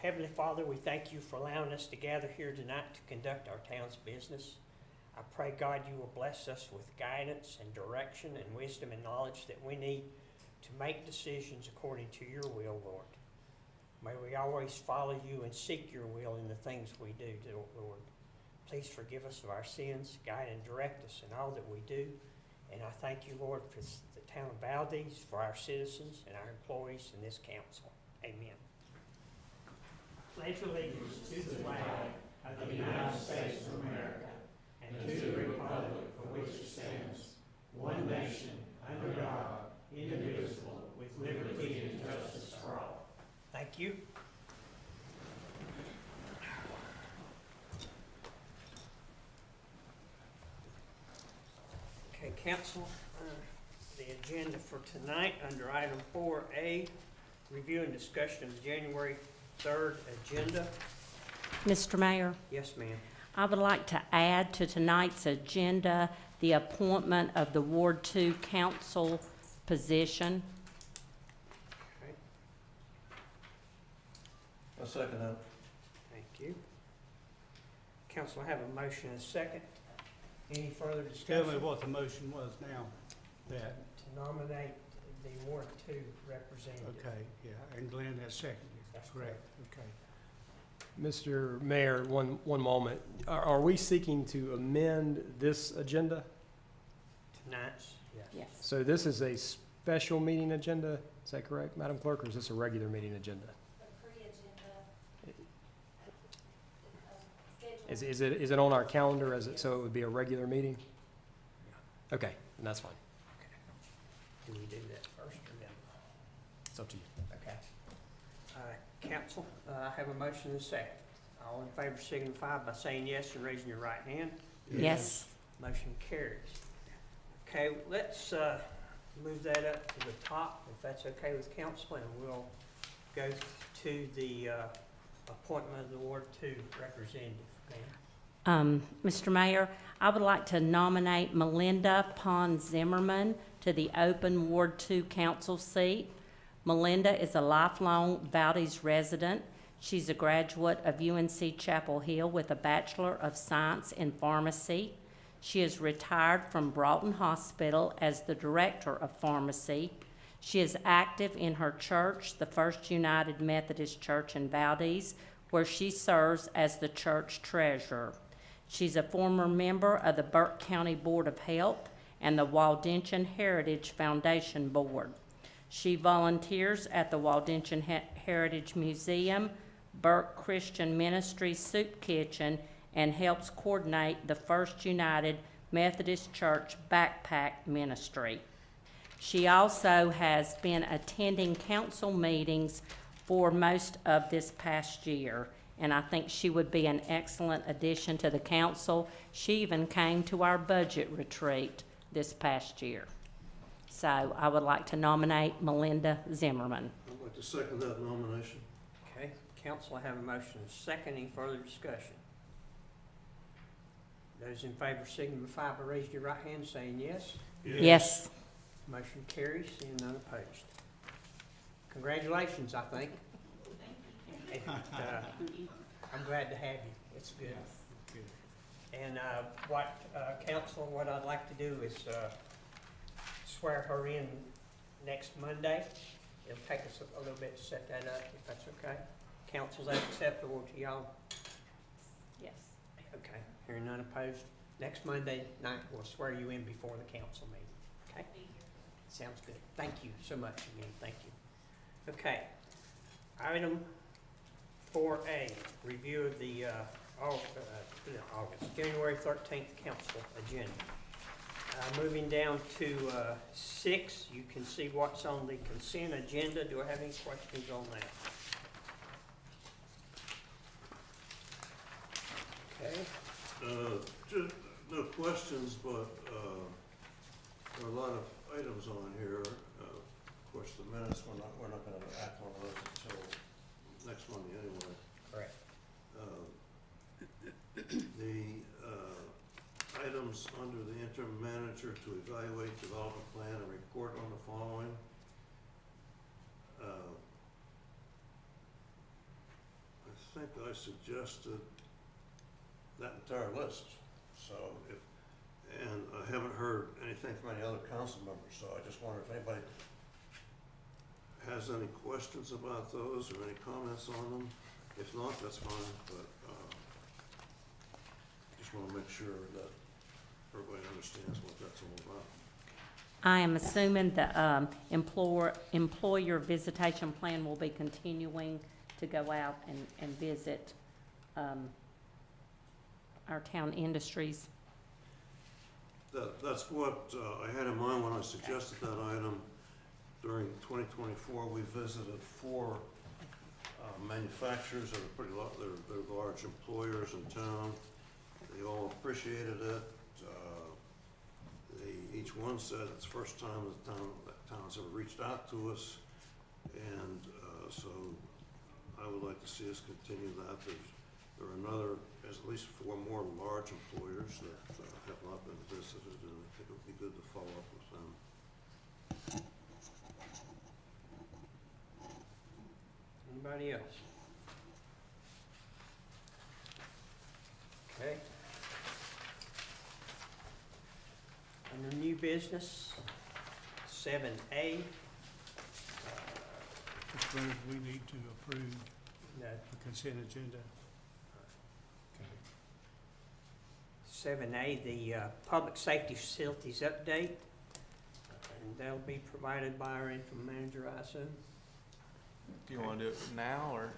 Heavenly Father, we thank you for allowing us to gather here tonight to conduct our town's business. I pray, God, you will bless us with guidance and direction and wisdom and knowledge that we need to make decisions according to your will, Lord. May we always follow you and seek your will in the things we do, Lord. Please forgive us of our sins, guide and direct us in all that we do. And I thank you, Lord, for the town of Valdese, for our citizens and our employees in this council. Amen. Pledge allegiance to the flag of the United States of America and to the republic for which it stands, one nation, under God, indivisible, with liberty and justice for all. Thank you. Okay, council, the agenda for tonight under item 4A, review and discussion of the January 3rd agenda. Mr. Mayor, Yes, ma'am. I would like to add to tonight's agenda the appointment of the Ward 2 council position. Okay, I'll second that. thank you. Council, I have a motion and a second. Any further Tell me discussion? what the motion was now. That, To nominate the Ward 2 representative. okay, yeah, and Glenn has seconded, That's correct, okay. Mr. Mayor, one moment. Are we seeking to amend this agenda? Tonight's, yes. Yes. So this is a special meeting agenda, is that correct, Madam Clerk, or is this a regular meeting agenda? Is it on our calendar as it, so it would be a regular meeting? Okay, and that's fine. Do we do that first or then? It's up to you. Okay. Council, I have a motion and a second. All in favor signify by saying yes and raising your right hand. Yes. Motion carries. Okay, let's move that up to the top, if that's okay with council, and we'll go to the appointment of the Ward 2 representative. Ma'am. Mr. Mayor, I would like to nominate Melinda Pond Zimmerman to the open Ward 2 council seat. Melinda is a lifelong Valdese resident. She's a graduate of UNC Chapel Hill with a Bachelor of Science in Pharmacy. She is retired from Broughton Hospital as the Director of Pharmacy. She is active in her church, the First United Methodist Church in Valdese, where she serves as the church treasurer. She's a former member of the Burke County Board of Health and the Waldensian Heritage Foundation Board. She volunteers at the Waldensian Heritage Museum, Burke Christian Ministry Soup Kitchen, and helps coordinate the First United Methodist Church Backpack Ministry. She also has been attending council meetings for most of this past year, and I think she would be an excellent addition to the council. She even came to our budget retreat this past year. So I would like to nominate Melinda Zimmerman. I'd like to second that nomination. Okay, council, I have a motion and a second. Any further discussion? Those in favor signify by raising your right hand saying yes. Yes. Motion carries, seeing none opposed. Congratulations, I think. And, I'm glad to have you. It's good. And council, what I'd like to do is swear her in next Monday. It'll take us a little bit to set that up, if that's okay. Council, is that acceptable to y'all? Yes. Okay, hearing none opposed. Next Monday night, we'll swear you in before the council meeting, okay? Sounds good. Thank you so much again, thank you. Okay, item 4A, review of the January 13th council agenda. Moving down to 6, you can see what's on the consent agenda. Do I have any questions on that? Okay. Just no questions, but there are a lot of items on here. Of course, the minutes, we're not going to act on those until next Monday anyway. Correct. The items under the interim manager to evaluate development plan and report on the following. I think I suggested that entire list, so and I haven't heard anything from any other council members, so I just wonder if anybody has any questions about those or any comments on them. If not, that's fine, but, just wanna make sure that everybody understands what that's all about. I am assuming the employer visitation plan will be continuing to go out and visit our town industries. That's what I had in mind when I suggested that item. During 2024, we visited 4 manufacturers that are pretty they're large employers in town. They all appreciated it. Each one said it's the first time that town's ever reached out to us, and so I would like to see us continue that. There are at least 4 more large employers that have not been visited, and I think it would be good to follow up with them. Anybody else? Okay. Under new business, 7A. Mr. Booth, we need to approve No, the consent agenda. Okay. 7A, the public safety facilities update. And that'll be provided by our interim manager, I assume. Do you want to do it now, or?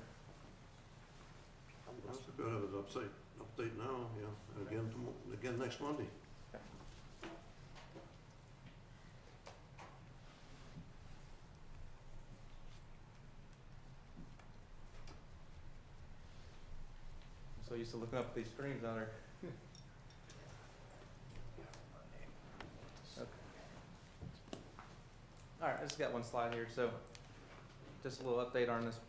Let's go ahead with update now, yeah, and again next Monday. So used to looking up at these screens on her. Okay. All right, I just got one slide here. So just a little update on this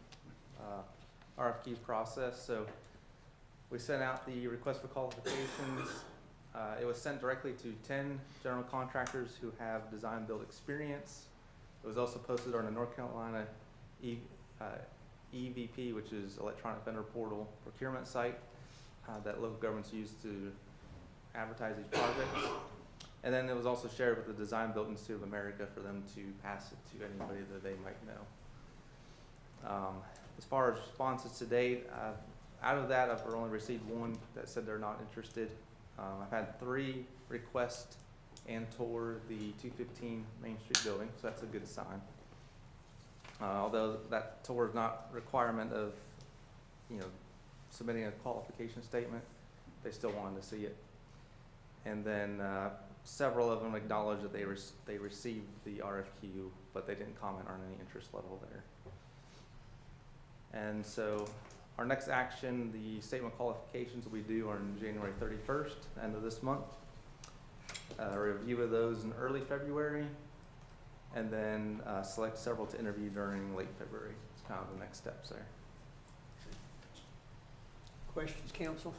RFQ process. So we sent out the request for qualifications. It was sent directly to 10 general contractors who have design build experience. It was also posted on the North Carolina EVP, which is Electronic Vendor Portal procurement site that local governments use to advertise these projects. And then it was also shared with the Design Built Institute of America for them to pass it to anybody that they might know. As far as responses to date, out of that, I've only received 1 that said they're not interested. I've had 3 request and tour the 215 Main Street building, so that's a good sign. Although that tour is not requirement of, submitting a qualification statement, they still wanted to see it. And then several of them acknowledged that they received the RFQ, but they didn't comment on any interest level there. And so our next action, the statement of qualifications, will be due on January 31st, end of this month. A review of those in early February, and then select several to interview during late February. It's kind of the next steps there. Questions, council?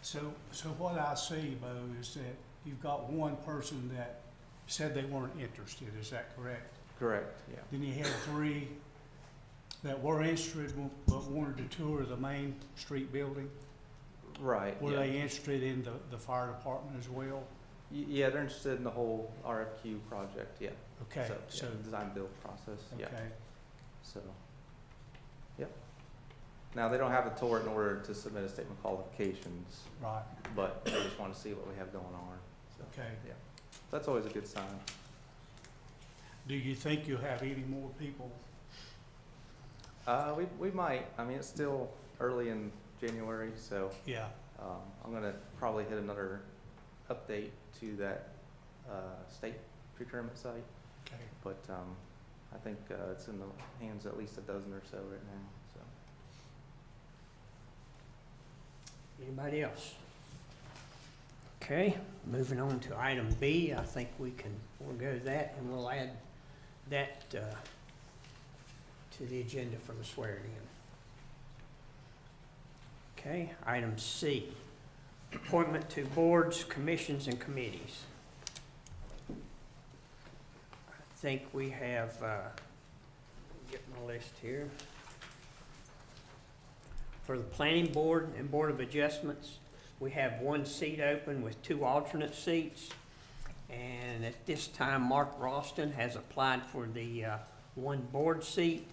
So what I see, Bo, is that you've got 1 person that said they weren't interested, is that correct? Correct, yeah. Then you had 3 that were interested but wanted to tour the Main Street building. Right, Were yeah. they interested in the fire department as well? Yeah, they're interested in the whole RFQ project, yeah. Okay, So, yeah, design build process, yeah. okay, So, yep. Now, they don't have a tour in order to submit a statement of qualifications, right, but they just want to see what we have going on. So, okay. yeah. That's always a good sign. Do you think you'll have any more people? We might. I mean, it's still early in January, so Yeah, I'm gonna probably hit another update to that state procurement site. okay. But I think it's in the hands of at least a dozen or so right now. So. Anybody else? Okay, moving on to item B, I think we'll go to that, and we'll add that to the agenda for the swearing in. Okay, item C, appointment to boards, commissions, and committees. I think we have, get my list here. For the planning board and board of adjustments, we have one seat open with 2 alternate seats. And at this time, Mark Ralston has applied for the one board seat.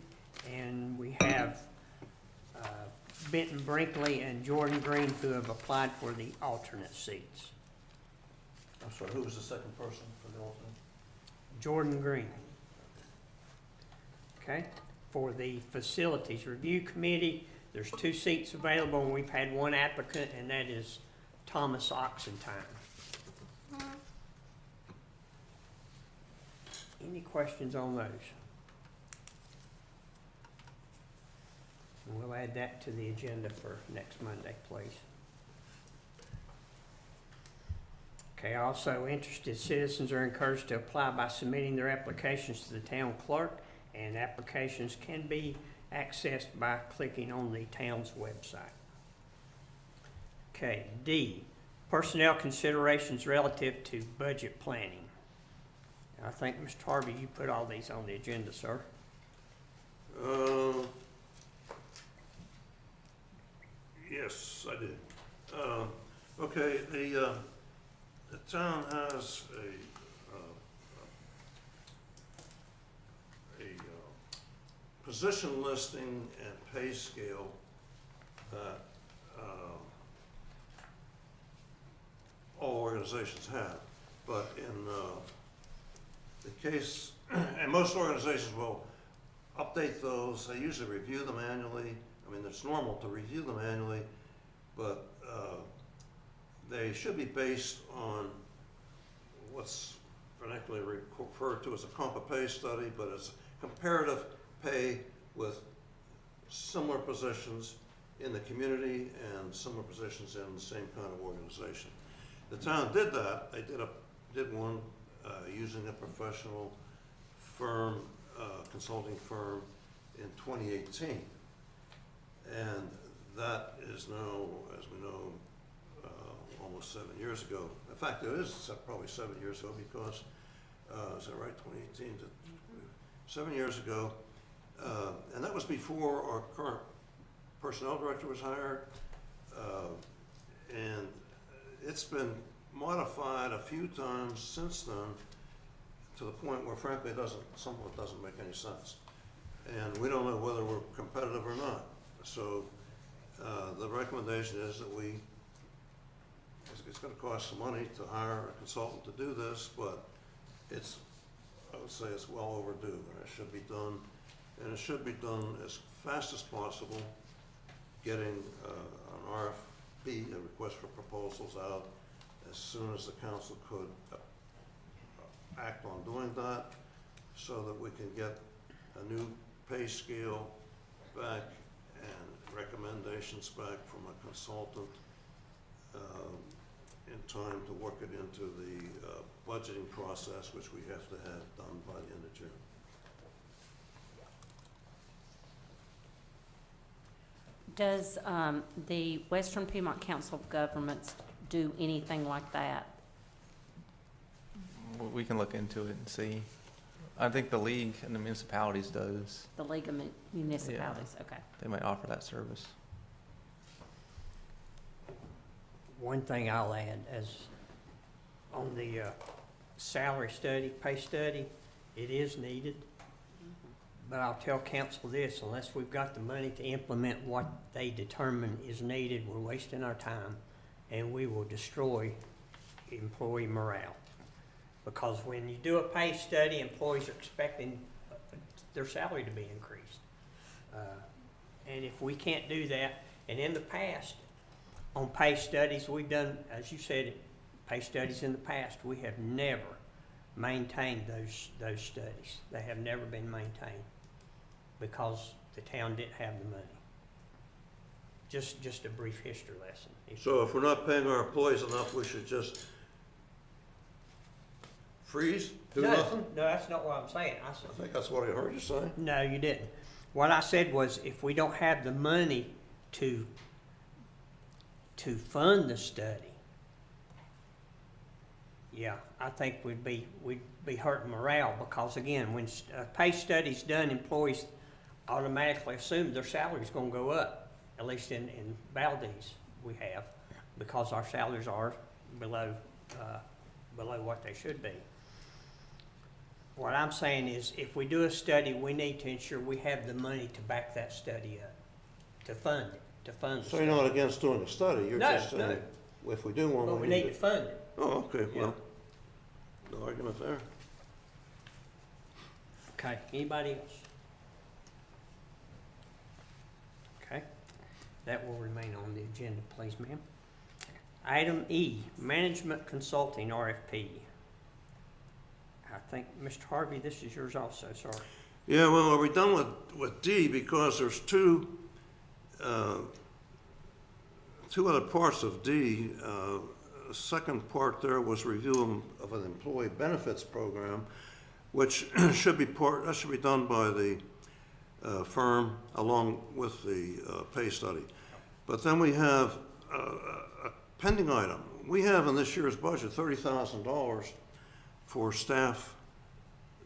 And we have Benton Brinkley and Jordan Green who have applied for the alternate seats. I'm sorry, who was the second person for the alternate? Jordan Green. Okay, for the Facilities Review Committee, there's 2 seats available, and we've had 1 applicant, and that is Thomas Oxentine. Any questions on those? We'll add that to the agenda for next Monday, please. Okay, also interested citizens are encouraged to apply by submitting their applications to the town clerk, and applications can be accessed by clicking on the town's website. Okay, D, personnel considerations relative to budget planning. I think, Mr. Harvey, you put all these on the agenda, sir. Yes, I did. Okay, the town has a position listing and pay scale that all organizations have. But in the case, and most organizations will update those. They usually review them annually. I mean, it's normal to review them annually, but they should be based on what's vernacularly referred to as a compa pay study, but it's comparative pay with similar positions in the community and similar positions in the same kind of organization. The town did that. They did one using a professional firm, consulting firm in 2018. And that is now, as we know, almost 7 years ago. In fact, it is probably 7 years ago because, is that right, 2018? 7 years ago. And that was before our current personnel director was hired. And it's been modified a few times since then to the point where frankly some of it doesn't make any sense. And we don't know whether we're competitive or not. So the recommendation is that it's going to cost some money to hire a consultant to do this, but I would say it's well overdue, and it should be done, and it should be done as fast as possible, getting an RFP, a request for proposals, out as soon as the council could act on doing that, so that we can get a new pay scale back and recommendations back from a consultant in time to work it into the budgeting process, which we have to have done by the end of June. Does the Western Piedmont Council of Governments do anything like that? We can look into it and see. I think the league and the municipalities does. The League of Municipalities, okay. They might offer that service. One thing I'll add is on the salary study, pay study, it is needed. But I'll tell council this, unless we've got the money to implement what they determine is needed, we're wasting our time and we will destroy employee morale. Because when you do a pay study, employees are expecting their salary to be increased. And if we can't do that, and in the past, on pay studies, we've done, as you said, pay studies in the past, we have never maintained those studies. They have never been maintained because the town didn't have the money. Just a brief history lesson. So if we're not paying our employees enough, we should just freeze, do nothing? No, that's not what I'm saying. I think that's what I heard you say. No, you didn't. What I said was if we don't have the money to fund the study, yeah, I think we'd be hurting morale because again, when a pay study's done, employees automatically assume their salary's gonna go up. at least in Valdese, we have, because our salaries are below what they should be. What I'm saying is, if we do a study, we need to ensure we have the money to back that study up, to fund it, to fund the So study. you're not against doing a study, you're No, just saying, if we do one, But we we need need to it. fund it. Oh, okay, Yeah. well, no argument there. Okay, anybody else? Okay, that will remain on the agenda, please, ma'am. Item E, Management Consulting RFP. I think, Mr. Harvey, this is yours also, sorry. Yeah, well, are we done with D? Because there's two other parts of D. The second part there was review of an employee benefits program, which should be done by the firm along with the pay study. But then we have a pending item. We have in this year's budget $30,000 for staff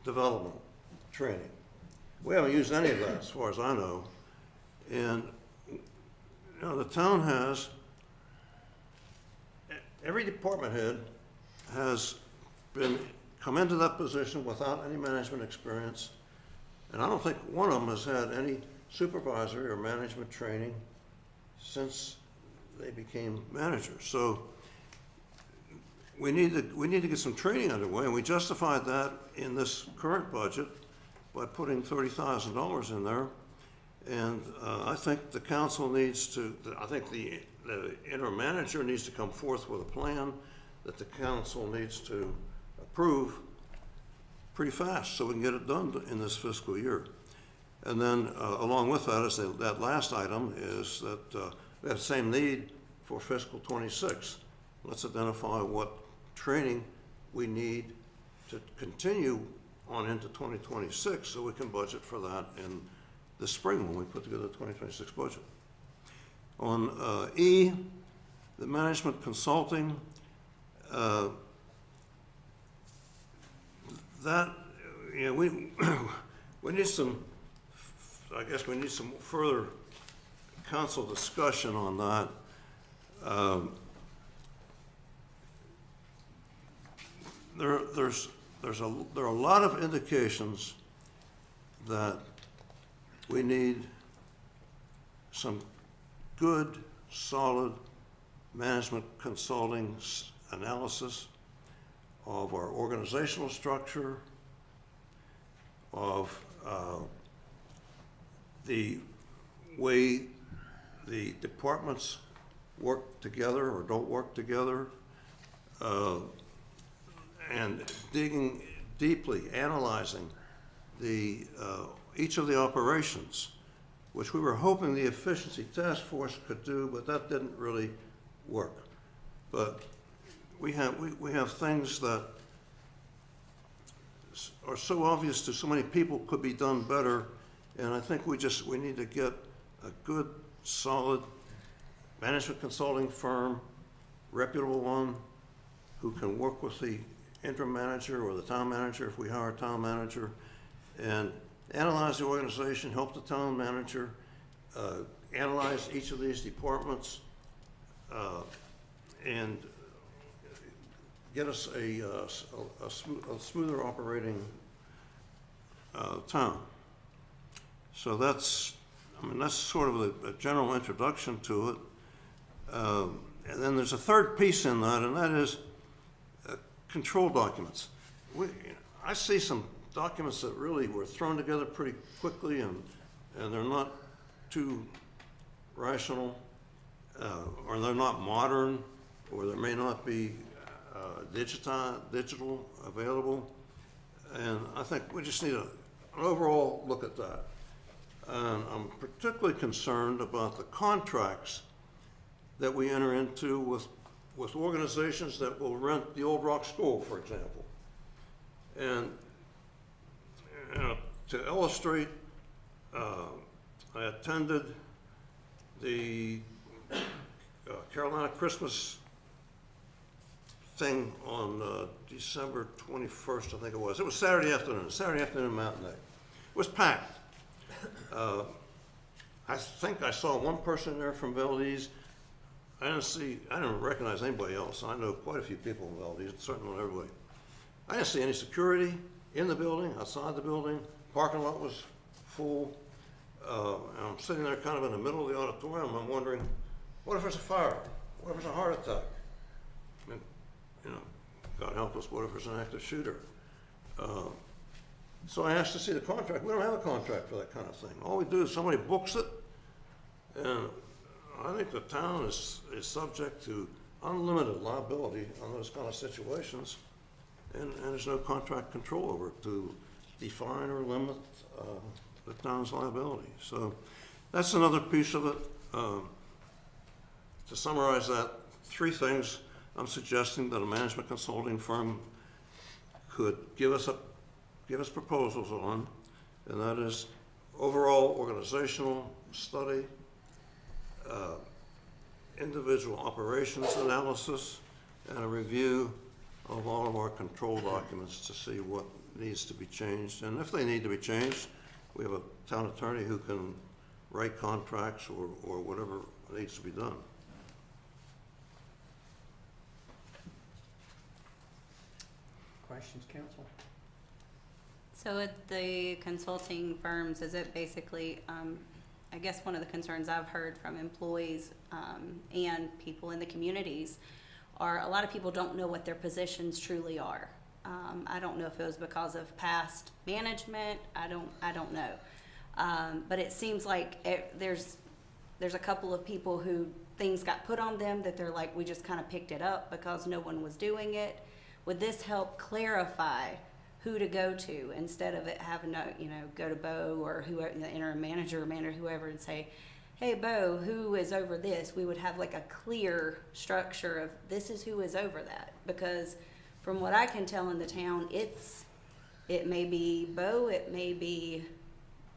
development training. We haven't used any of that, as far as I know. And, you know, the town has, every department head has come into that position without any management experience. And I don't think one of them has had any supervisory or management training since they became managers. So we need to get some training underway, and we justified that in this current budget by putting $30,000 in there. And I think the council needs to, I think the interim manager needs to come forth with a plan that the council needs to approve pretty fast so we can get it done in this fiscal year. And then along with that is that last item is that we have the same need for fiscal 26. Let's identify what training we need to continue on into 2026 so we can budget for that in the spring when we put together the 2026 budget. On E, the management consulting, that, you know, we need some, I guess we need some further council discussion on that. There are a lot of indications that we need some good, solid management consulting analysis of our organizational structure, of the way the departments work together or don't work together, and digging deeply, analyzing each of the operations, which we were hoping the efficiency task force could do, but that didn't really work. But we have things that are so obvious to so many people could be done better, and I think we need to get a good, solid management consulting firm, reputable one, who can work with the interim manager or the town manager if we hire a town manager, and analyze the organization, help the town manager analyze each of these departments, and get us a smoother operating town. So that's sort of a general introduction to it. And then there's a third piece in that, and that is control documents. I see some documents that really were thrown together pretty quickly, and they're not too rational, or they're not modern, or there may not be digital available. And I think we just need an overall look at that. And I'm particularly concerned about the contracts that we enter into with organizations that will rent the Old Rock School, for example. And to illustrate, I attended the Carolina Christmas thing on December 21st, I think it was. It was Saturday afternoon matinee. It was packed. I I think I saw one person there from Valdese. I didn't recognize anybody else. I know quite a few people in Valdese, certainly not everybody. I didn't see any security in the building, outside the building. Parking lot was full. And I'm sitting there kind of in the middle of the auditorium. I'm wondering, what if there's a fire? What if there's a heart attack? And, you know, God help us, what if there's an active shooter? So I asked to see the contract. We don't have a contract for that kind of thing. All we do is somebody books it, and I think the town is subject to unlimited liability on those kind of situations, and there's no contract control over it to define or limit the town's liability. So that's another piece of it. To summarize that, 3 things I'm suggesting that a management consulting firm could give us proposals on, and that is overall organizational study, individual operations analysis, and a review of all of our control documents to see what needs to be changed. And if they need to be changed, we have a town attorney who can write contracts or whatever needs to be done. Questions, council? So at the consulting firms, is it basically, I guess one of the concerns I've heard from employees and people in the communities are a lot of people don't know what their positions truly are. I don't know if it was because of past management. I don't know. But it seems like there's a couple of people who things got put on them that they're like, we just kind of picked it up because no one was doing it. Would this help clarify who to go to instead of it having to, go to Bo or whoever, the interim manager or whoever, and say, hey, Bo, who is over this? We would have like a clear structure of this is who is over that. Because from what I can tell in the town, it may be Bo, it may be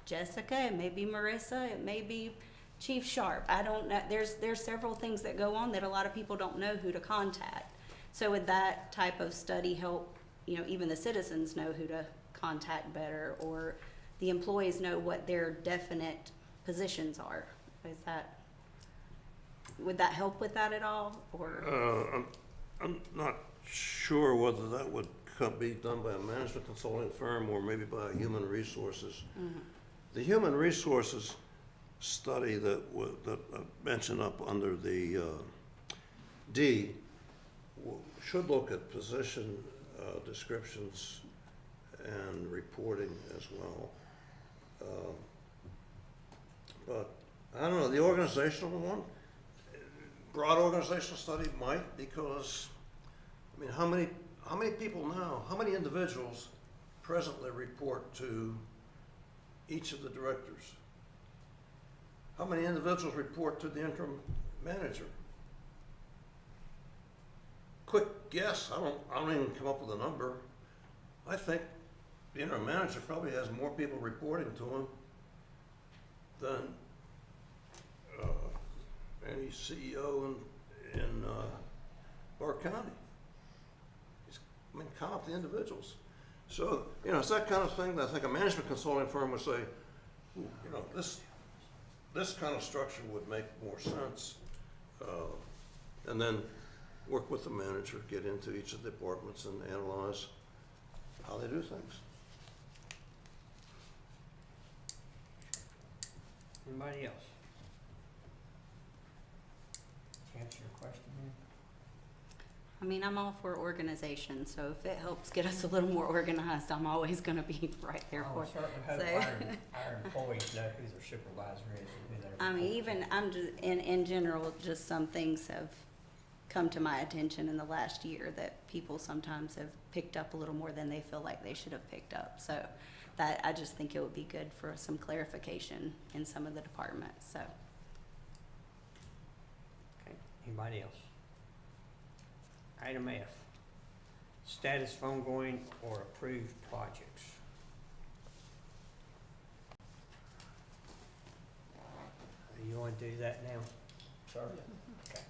Jessica, it may be Marissa, it may be Chief Sharp. I don't know. There's several things that go on that a lot of people don't know who to contact. So would that type of study help, even the citizens know who to contact better, or the employees know what their definite positions are? Would that help with that at all, or? I'm not sure whether that would be done by a management consulting firm or maybe by human resources. Mm-hmm. The human resources study that I mentioned up under the D should look at position descriptions and reporting as well. But I don't know, the organizational one, broad organizational study might, because how many people now, how many individuals presently report to each of the directors? How many individuals report to the interim manager? Quick guess, I don't even come up with a number. I think the interim manager probably has more people reporting to him than any CEO in Clark County. Count the individuals. So, it's that kind of thing that I think a management consulting firm would say, this kind of structure would make more sense. And then work with the manager, get into each of the departments and analyze how they do things. Anybody else? To answer your question here? I'm all for organization, so if it helps get us a little more organized, I'm always gonna be right there for I it. certainly hope So- our employees know who their supervisor is and who they report to. I'm just, in general, just some things have come to my attention in the last year that people sometimes have picked up a little more than they feel like they should have picked up. So that, I just think it would be good for some clarification in some of the departments, so. Okay, anybody else? Item F, status of ongoing or approved projects. You want to do that now? Sure. Okay.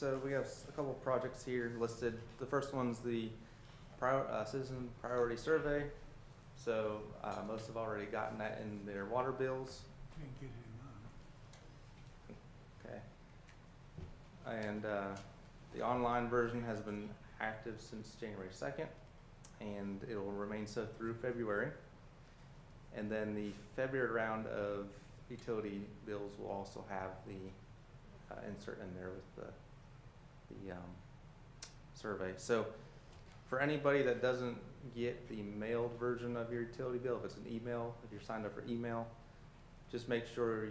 So we have a couple of projects here listed. The first one's the citizen priority survey. So most have already gotten that in their water bills. Can't get it in mine. Okay. And the online version has been active since January 2nd, and it will remain so through February. And then the February round of utility bills will also have the insert in there with the survey. So for anybody that doesn't get the mailed version of your utility bill, if it's an email, if you're signed up for email, just make sure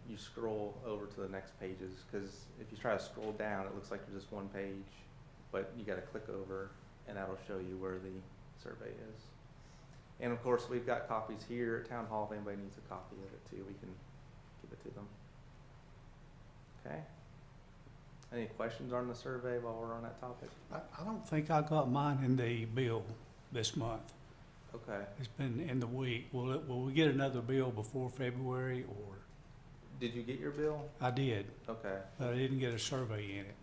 you scroll over to the next pages, because if you try to scroll down, it looks like there's just one page, but you got to click over and that'll show you where the survey is. And of course, we've got copies here at Town Hall. If anybody needs a copy of it too, we can give it to them. Okay. Any questions on the survey while we're on that topic? I don't think I got mine in the bill this month. Okay. It's been in the week. Will we get another bill before February, or? Did you get your bill? I did, Okay. but I didn't get a survey in it.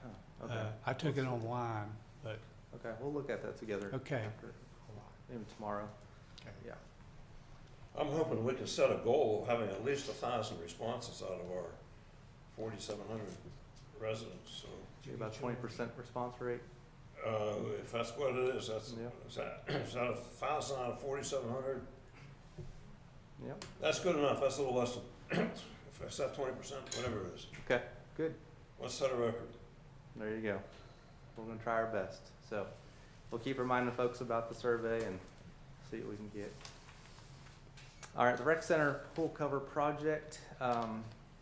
Oh, okay. I took it online, but, Okay, we'll look at that together. okay. After, maybe tomorrow. Okay. Yeah. I'm hoping we can set a goal of having at least 1,000 responses out of our 4,700 residents, so. About 20% response rate. If that's what it is, Yeah. is that 1,000 out of 4,700? Yep. That's good enough, that's a little less than, if I set 20%, whatever it is. Okay, good. Let's set a record. There you go. We're gonna try our best. So we'll keep reminding folks about the survey and see what we can get. All right, the rec center pool cover project.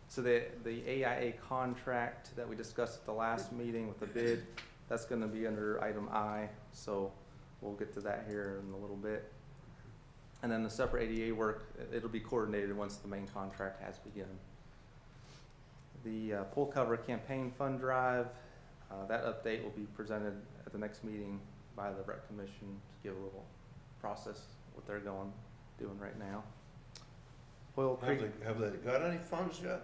So the AIA contract that we discussed at the last meeting with the bid, that's gonna be under item I, so we'll get to that here in a little bit. And then the separate ADA work, it'll be coordinated once the main contract has begun. The pool cover campaign fund drive, that update will be presented at the next meeting by the rec commission to give a little process what they're doing right now. Hoyle Creek, Have they got any funds yet?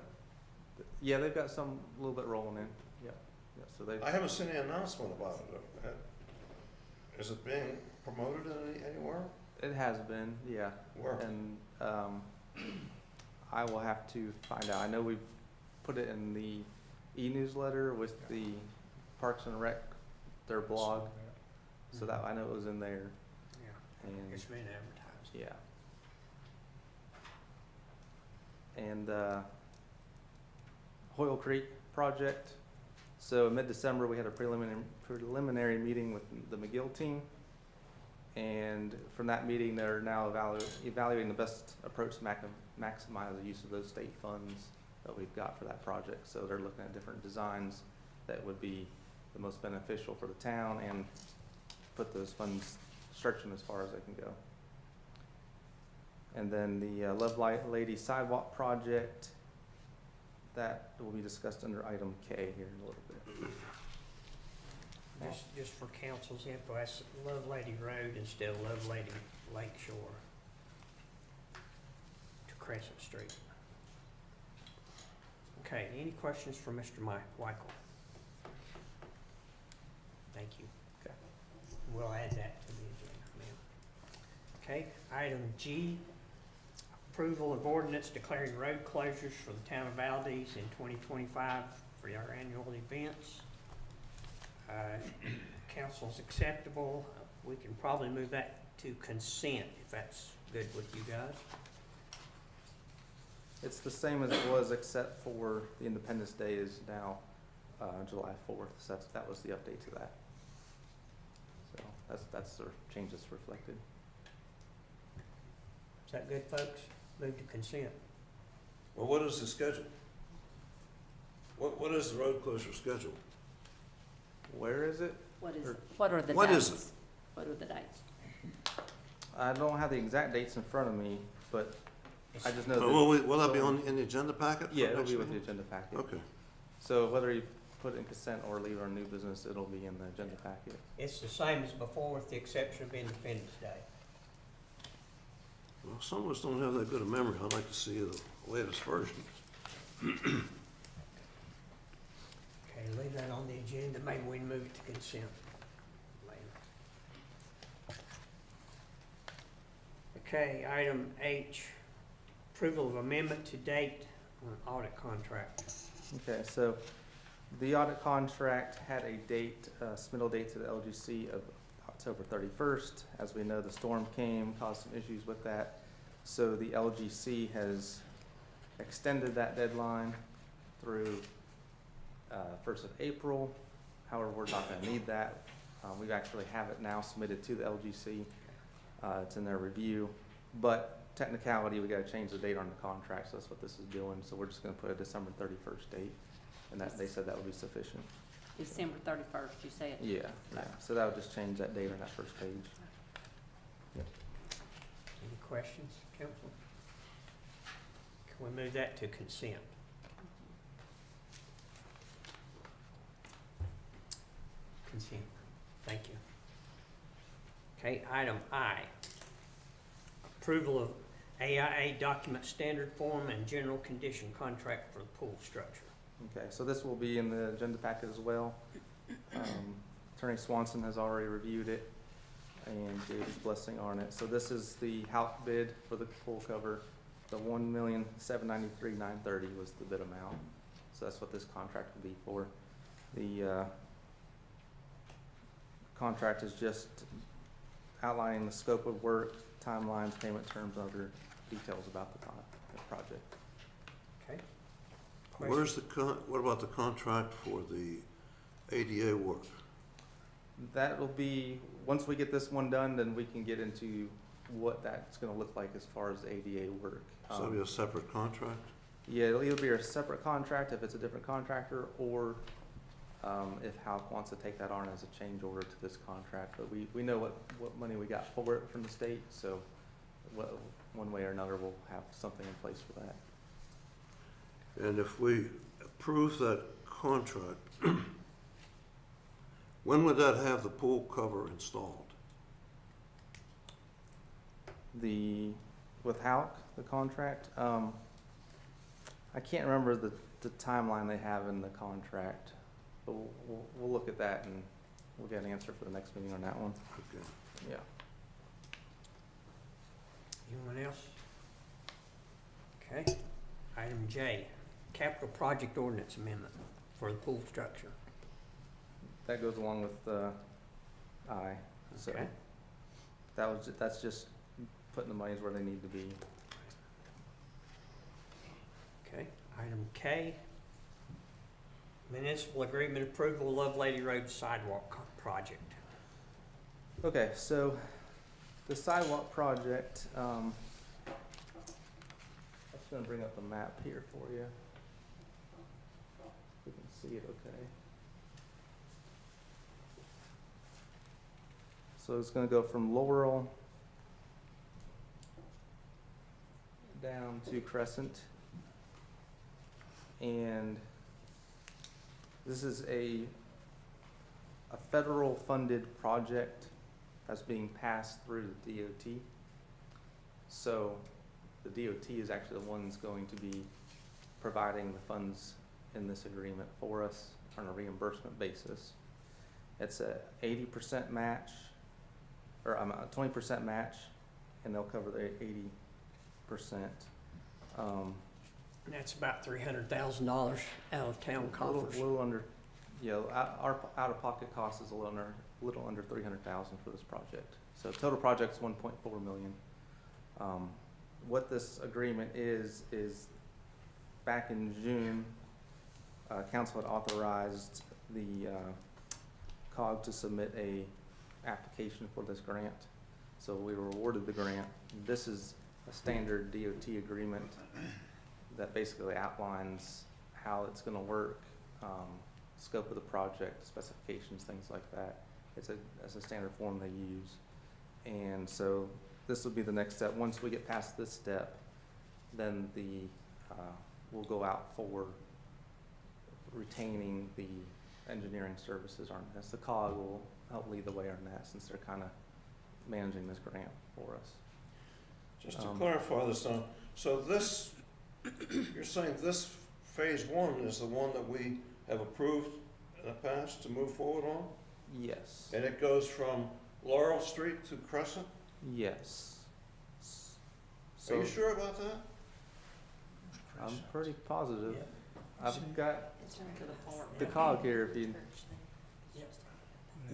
yeah, they've got some a little bit rolling in. Yeah, yeah. So they. I haven't seen any announcement about it. Is it being promoted anywhere? It has been, yeah. Where? And I will have to find out. I know we've put it in the e-newsletter with the Parks and Rec, their blog, so that I know it was in there. Yeah, And it's been advertised. yeah. And Hoyle Creek project. So in mid-December, we had a preliminary meeting with the McGill team. And from that meeting, they're now evaluating the best approach to maximize the use of those state funds that we've got for that project. So they're looking at different designs that would be the most beneficial for the town and put those funds, stretch them as far as they can go. And then the Love Light Lady Sidewalk project, that will be discussed under item K here in a little bit. Just for council's info, that's Love Lady Road instead of Love Lady Lake Shore to Crescent Street. Okay, any questions for Mr. Weichel? Thank you. Okay. We'll add that to the agenda, ma'am. Okay, item G, approval of ordinance declaring road closures for the town of Valdese in 2025 for our annual events. Council's acceptable. We can probably move that to consent if that's good with you guys. It's the same as it was, except for the Independence Day is now July 4th. So that was the update to that. So that's the change that's reflected. Is that good, folks? Move to consent. Well, what is the schedule? What is the road closure schedule? Where is it? What is, Or- what are the What dates? is it? What are the dates? I don't have the exact dates in front of me, but I just know that. Will that be in the agenda packet? for Yeah, it'll next be with the meeting? agenda packet. Okay. So whether you put it in consent or leave it on new business, it'll be in the agenda packet. It's the same as before with the exception of Independence Day. Well, some of us don't have that good a memory. I'd like to see the latest version. Okay, and leave that on the agenda. Maybe we can move it to consent later. Okay, item H, approval of amendment to date on audit contract. Okay, so the audit contract had a date, submittal date to the LGC of October 31st. As we know, the storm came, caused some issues with that. So the LGC has extended that deadline through 1st of April. However, we're not going to need that. We actually have it now submitted to the LGC. It's in their review. But technicality, we got to change the date on the contract, so that's what this is doing. So we're just going to put a December 31st date, and that they said that would be sufficient. December 31st, you said? Yeah, yeah. So that would just change that date on that first page. Any questions, council? Can we move that to consent? Consent, thank you. Okay, item I, approval of AIA document standard form and general condition contract for the pool structure. Okay, so this will be in the agenda packet as well. Attorney Swanson has already reviewed it and gave his blessing on it. So this is the house bid for the pool cover. The $1,793,930 was the bid amount. So that's what this contract will be for. The contract is just outlining the scope of work, timelines, payment terms, and other details about the project. Okay. Where's the what about the contract for the ADA work? That will be, once we get this one done, then we can get into what that's gonna look like as far as ADA work. So that'll be a separate contract? Yeah, it'll either be a separate contract if it's a different contractor, or if Halk wants to take that on as a change order to this contract. But we know what money we got for it from the state, so one way or another, we'll have something in place for that. And if we approve that contract, when would that have the pool cover installed? With Halk, the contract, I can't remember the timeline they have in the contract, but we'll look at that and we'll get an answer for the next meeting on that one. Okay. Yeah. Anyone else? Okay. Item J, capital project ordinance amendment for the pool structure. That goes along with I. So Okay. that's just putting the monies where they need to be. Okay. Item K, municipal agreement approval, Lovelady Road sidewalk project. Okay, so the sidewalk project, I'm just gonna bring up the map here for you. We can see it okay. So it's gonna go from Laurel down to Crescent. And this is a federal funded project that's being passed through the DOT. So the DOT is actually the one that's going to be providing the funds in this agreement for us on a reimbursement basis. It's a 80% match, or a 20% match, and they'll cover the 80%. And that's about $300,000 out of town coffers. A little under, yeah, our out-of-pocket cost is a little under $300,000 for this project. So total project's $1.4 million. What this agreement is back in June, council had authorized the COG to submit a application for this grant. So we were awarded the grant. This is a standard DOT agreement that basically outlines how it's gonna work, scope of the project, specifications, things like that. It's a standard form they use. And so this will be the next step. Once we get past this step, then we'll go out for retaining the engineering services on this. The COG will help lead the way on that, since they're kind of managing this grant for us. Just to clarify this, so this, you're saying this phase one is the one that we have approved in the past to move forward on? Yes. And it goes from Laurel Street to Crescent? Yes. Are you So sure about that? I'm pretty positive. Yeah. I've got the cog here if you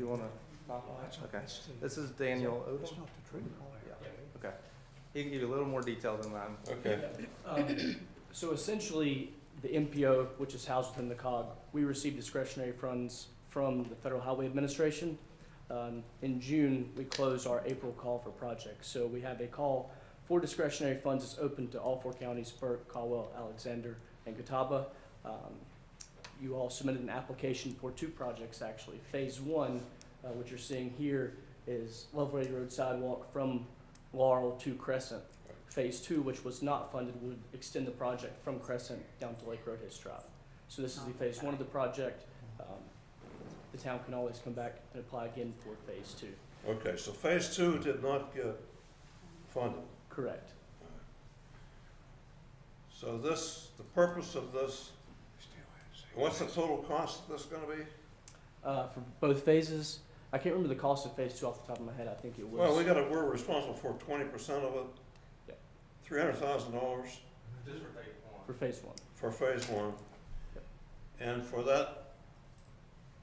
wanna talk on it. Okay. This is Daniel Odom. That's not the treatment plant. Yeah. Okay. He can give you a little more detail than mine. Okay. So essentially, the MPO, which is housed within the COG, we receive discretionary funds from the Federal Highway Administration. In June, we close our April call for projects. So we have a call for discretionary funds that's open to all 4 counties, Burke, Caldwell, Alexander, and Catawba. You all submitted an application for 2 projects, actually. Phase 1, which you're seeing here, is Loveray Road sidewalk from Laurel to Crescent. Phase 2, which was not funded, would extend the project from Crescent down to Lake Road Hitch Drive. So this is the phase 1 of the project. The town can always come back and apply again for phase 2. Okay, so phase 2 did not get funded. Correct. So this, the purpose of this, what's the total cost of this gonna be? For both phases, I can't remember the cost of phase 2 off the top of my head. I think it was. Well, we're responsible for 20% of it. Yep. $300,000 Just for phase 1. For phase 1. for phase 1. Yep. And for that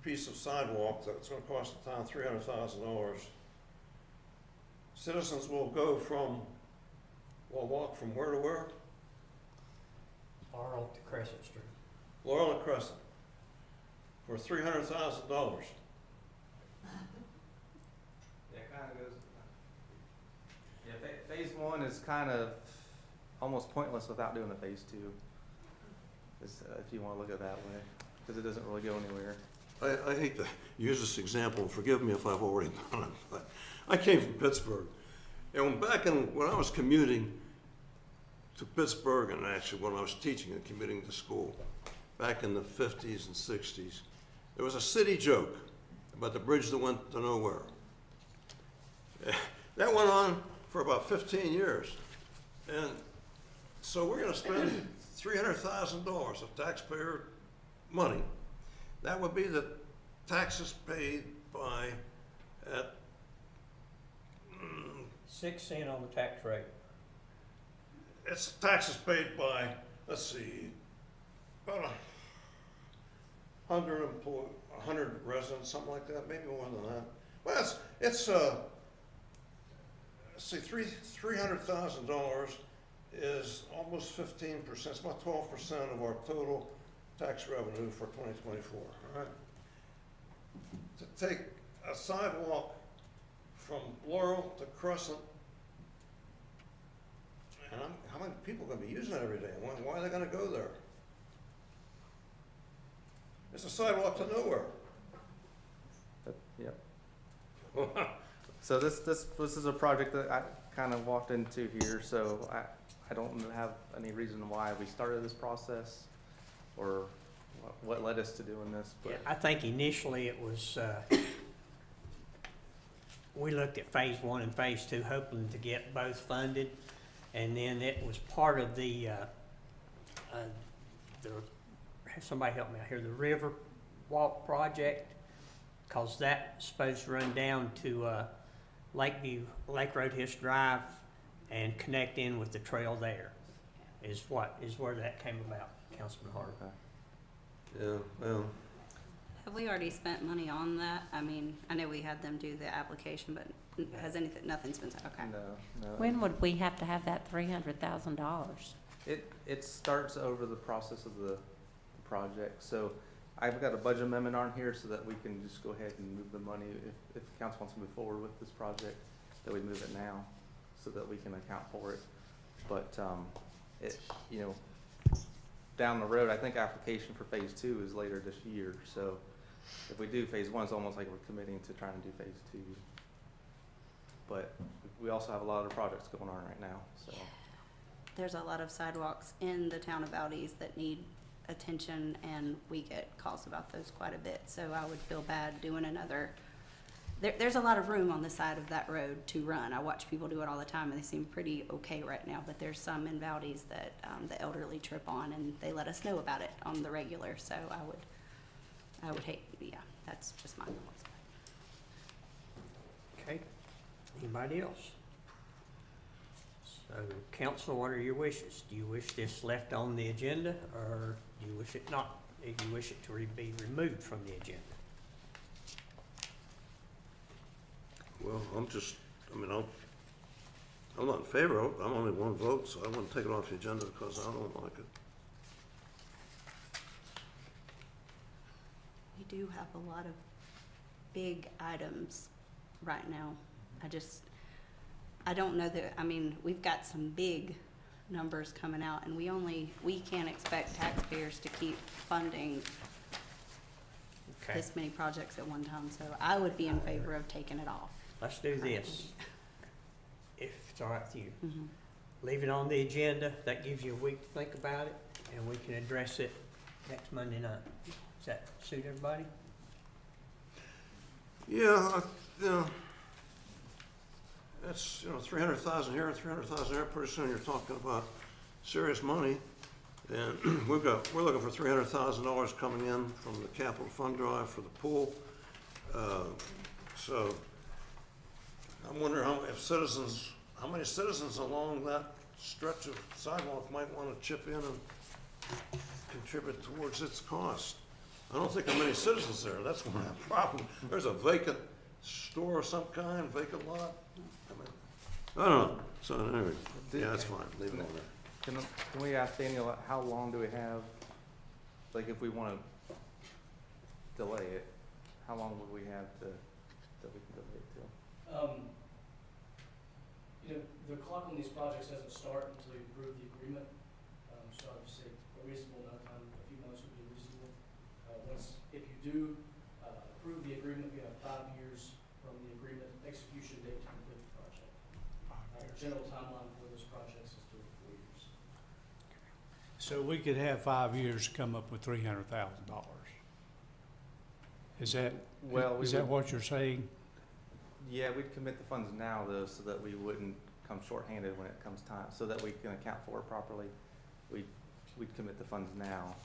piece of sidewalk, that's gonna cost the town $300,000. Citizens will walk from where to where? Laurel to Crescent Street. Laurel and Crescent, for $300,000. Yeah, it kind of goes. Yeah, phase 1 is kind of almost pointless without doing a phase 2. If you want to look at it that way, because it doesn't really go anywhere. I hate to use this example, forgive me if I've already done it, but I came from Pittsburgh. And when I was commuting to Pittsburgh, and actually when I was teaching and commuting to school, back in the 50s and 60s, there was a city joke about the bridge that went to nowhere. That went on for about 15 years. And so we're gonna spend $300,000 of taxpayer money. That would be the taxes paid by, at 6 cents on the tax rate. it's taxes paid by, let's see, about 100 residents, something like that, maybe more than that. Well, let's see, $300,000 is almost 15%, it's about 12% of our total tax revenue for 2024, all right? To take a sidewalk from Laurel to Crescent, and how many people are gonna be using it every day? Why are they gonna go there? It's a sidewalk to nowhere. Yep. So this is a project that I kind of walked into here, so I don't have any reason why we started this process or what led us to doing this. Yeah, But I think initially it was, we looked at phase 1 and phase 2, hoping to get both funded. And then it was part of the somebody help me out here, the River Walk project, cause that's supposed to run down to Lake Road Hitch Drive and connect in with the trail there, is where that came about, Councilman Harder. okay. Yeah, well, Have we already spent money on that? I mean, I know we had them do the application, but nothing's been said, okay. No. When would we have to have that $300,000? It starts over the process of the project. So I've got a budget amendment on here so that we can just go ahead and move the money. If the council wants to move forward with this project, that we move it now so that we can account for it. But, down the road, I think application for phase 2 is later this year. So if we do phase 1, it's almost like we're committing to trying to do phase 2. But we also have a lot of projects going on right now, so. There's a lot of sidewalks in the town of Valdese that need attention, and we get calls about those quite a bit. So I would feel bad doing another. There's a lot of room on the side of that road to run. I watch people do it all the time, and they seem pretty okay right now. But there's some in Valdese that the elderly trip on, and they let us know about it on the regular. So I would hate, yeah, that's just my thoughts. Okay, anybody else? So, council, what are your wishes? Do you wish this left on the agenda, or do you wish it not? Do you wish it to be removed from the agenda? Well, I'm not in favor of it. I'm only one vote, so I wouldn't take it off the agenda because I don't like it. We do have a lot of big items right now. I don't know that, I mean, we've got some big numbers coming out, and we can't expect taxpayers to keep funding Okay, this many projects at one time, so I would be in favor of taking it off. let's do this, if it's all right with you. Mhm. Leave it on the agenda, that gives you a week to think about it, and we can address it next Monday night. Does that suit everybody? Yeah, that's, 300,000 here and 300,000 there. Pretty soon you're talking about serious money. And we're looking for $300,000 coming in from the capital fund drive for the pool. So I'm wondering how many citizens along that stretch of sidewalk might want to chip in and contribute towards its cost. I don't think there are many citizens there. That's one problem. There's a vacant store of some kind, vacant lot. I don't know. So anyway, yeah, that's fine. Leave it on there. Can we ask Daniel, how long do we have, like if we want to delay it, how long would we have that we can delay it till? The clock on these projects doesn't start until you approve the agreement. So I would say a reasonable amount of time, a few months would be reasonable. If you do approve the agreement, we have 5 years from the agreement execution date to complete the project. The general timeline for those projects is 3 to 4 years. So we could have 5 years to come up with $300,000. Is that what you're saying? Yeah, we'd commit the funds now though, so that we wouldn't come shorthanded when it comes time, so that we can account for it properly. We'd commit the funds now.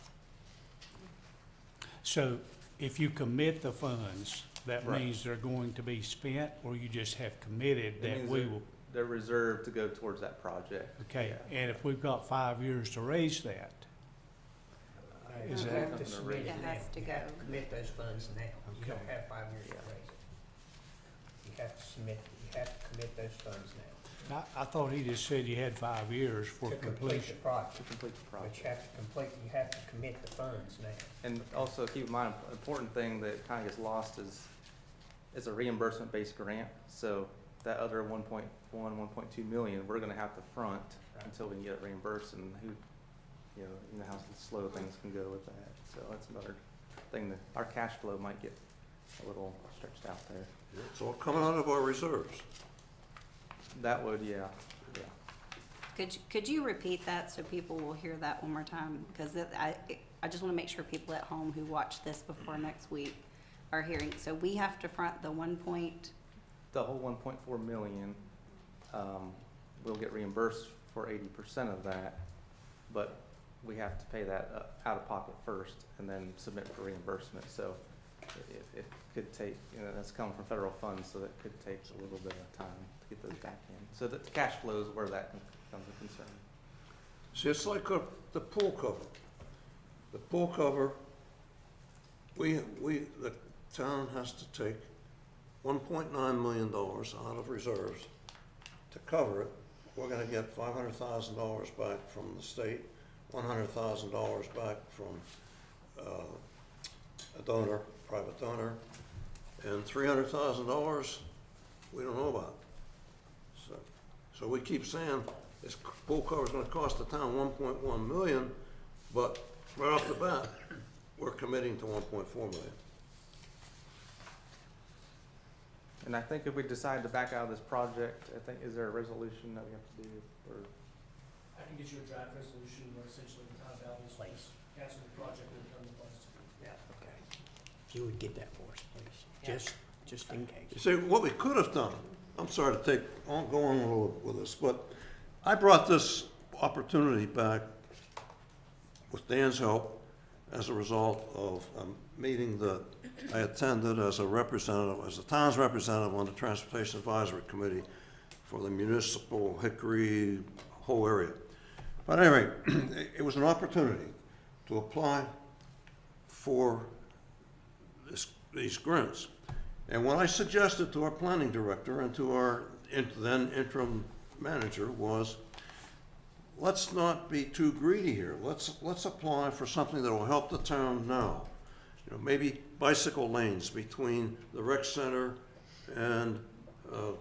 So if you commit the funds, that Right. means they're going to be spent, or you just have committed It that means we will? They're reserved to go towards that project. Okay, Yeah. and if we've got 5 years to raise that, Is You that- have to submit It it now. has to You go. have to commit those funds now. You don't Okay. have 5 years to Yeah. raise it. You have to commit those funds now I thought he just said you had 5 years for to complete the completion. To project. complete the But project. you have to commit the funds now. And also keep in mind, an important thing that kind of gets lost is it's a reimbursement-based grant. So that other 1.2 million, we're gonna have to front Right. until we can get it reimbursed, and you know how slow things can go with that. So that's another thing that our cash flow might get a little stretched out there. It's all coming out of our reserves. That would, yeah. Could you repeat that so people will hear that one more time? Because I just want to make sure people at home who watch this before next week are hearing. So we have to front the The whole 1.4 million, we'll get reimbursed for 80% of that, but we have to pay that out of pocket first and then submit for reimbursement. So it could take, that's coming from federal funds, so that could take a little bit of time to get those back in. So the cash flow is where that becomes a concern. See, it's like the pool cover. The pool cover, the town has to take $1.9 million out of reserves to cover it. We're gonna get $500,000 back from the state, $100,000 back from a donor, private donor, and $300,000 we don't know about. So we keep saying this pool cover's gonna cost the town 1.1 million, but right off the bat, we're committing to 1.4 million. And I think if we decide to back out of this project, is there a resolution that we have to do, or? I can get you a draft resolution where essentially the town of Valdese will cancel the project and return the funds to you. Yeah, okay. If you would get that for us, please, just in case. You see, what we could have done, I'm sorry to go on a little with this, but I brought this opportunity back with Dan's help as a result of a meeting that I attended as a representative, as a town's representative on the Transportation Advisory Committee for the municipal Hickory whole area. But anyway, it was an opportunity to apply for these grants. And what I suggested to our planning director and to our then interim manager was, let's not be too greedy here. Let's apply for something that will help the town now. You know, maybe bicycle lanes between the rec center and the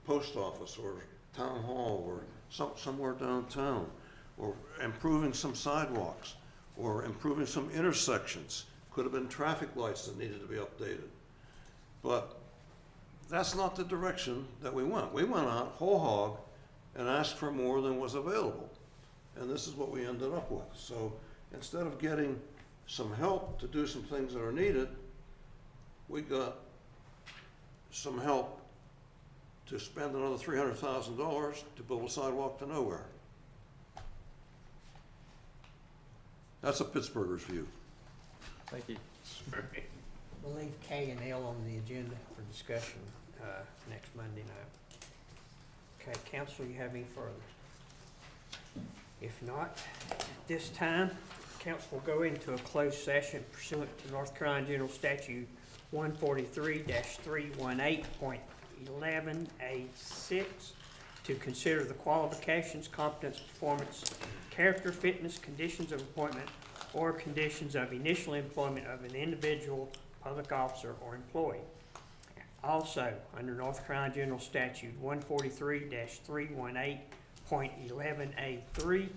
post office or town hall or somewhere downtown, or improving some sidewalks, or improving some intersections. Could have been traffic lights that needed to be updated. But that's not the direction that we went. We went out whole hog and asked for more than was available. And this is what we ended up with. So instead of getting some help to do some things that are needed, we got some help to spend another $300,000 to build a sidewalk to nowhere. That's a Pittsburgher's view. Thank you. We'll leave K and L on the agenda for discussion next Monday night. Okay, council, you have any further? If not, at this time, council will go into a closed session pursuant to North Carolina General Statute 143-318.11A6 to consider the qualifications, competence, performance, character, fitness, conditions of appointment, or conditions of initial employment of an individual, public officer, or employee. Also, under North Carolina General Statute 143-318.11A3,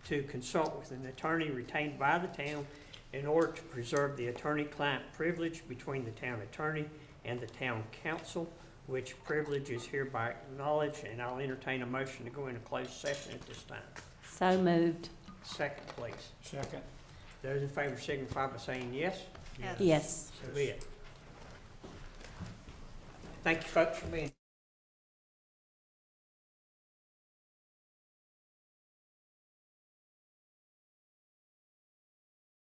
to consult with an attorney retained by the town in order to preserve the attorney-client privilege between the town attorney and the town council, which privilege is hereby acknowledged, and I'll entertain a motion to go into closed session at this time. So moved. Second, please. Second. Those in favor signify by saying yes. Yes. Yes. So be it. Thank you, folks, for being